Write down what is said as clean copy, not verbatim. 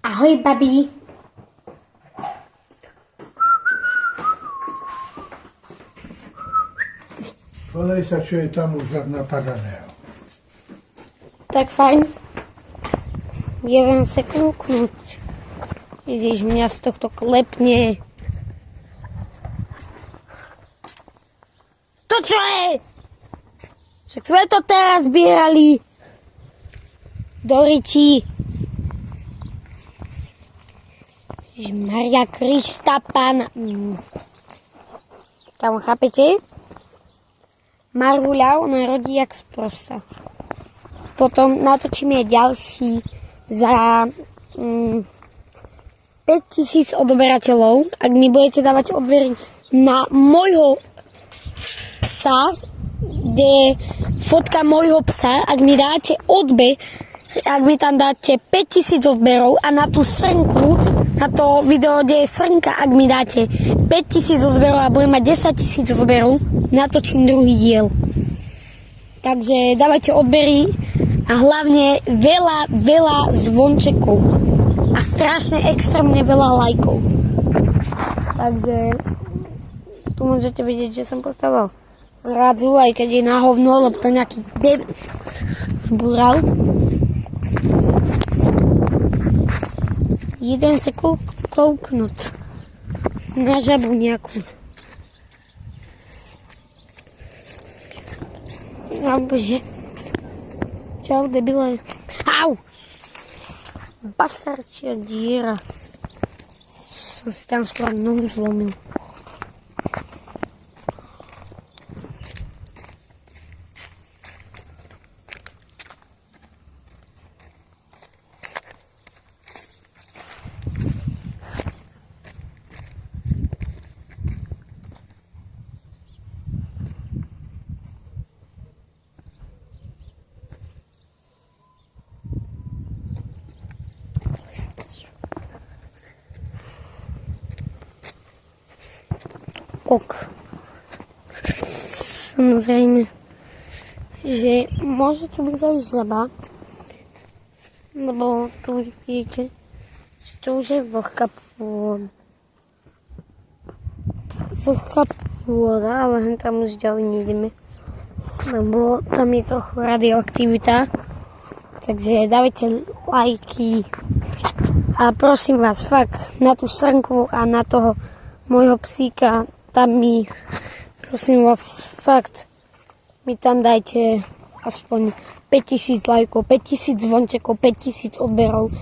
Ahoj, babi. Pozri sa, čo je tam už napadaného. Tak fajn. Jeden sa kúknúť. Ježiš, mňa z tohto klepne. To čo je? Však sme to teraz zbierali. Do ryti. Maria Krista Pána. Tam chápete? Marhuľa, ona rodí jak sprosta. Potom natočíme ďalší za 5000 odberateľov. Ak mi budete dávať odbery na môjho psa, kde je fotka môjho psa, ak mi dáte odber, ak mi tam dáte 5000 odberov a na tú srnku, na to video, kde je srnka, ak mi dáte 5000 odberov a budem mať 10 000 odberov, natočím druhý diel. Takže dávajte odbery a hlavne veľa zvončekov a strašne extrémne veľa lajkov. Takže tu môžete vidieť, že som postavil rádzu, aj keď je na hovno, lebo to nejaký zbúral. Jeden sa kouknúť na žabu nejakú. Bože. Čau, debile. Au! Basarčia diera. Som si tam skoro nohu zlomil. Ok. Samozrejme, že môže to byť aj žaba, lebo tu vidíte, že to už je vlhká pôda, ale tam už ďalej nejdeme, lebo tam je trochu radioaktivita, takže dávajte lajky a prosím vás, fakt, na tú srnku a na toho môjho psíka, tam mi, prosím vás, fakt, mi tam dajte aspoň 5000 lajkov, 5000 zvončekov, 5000 odberov.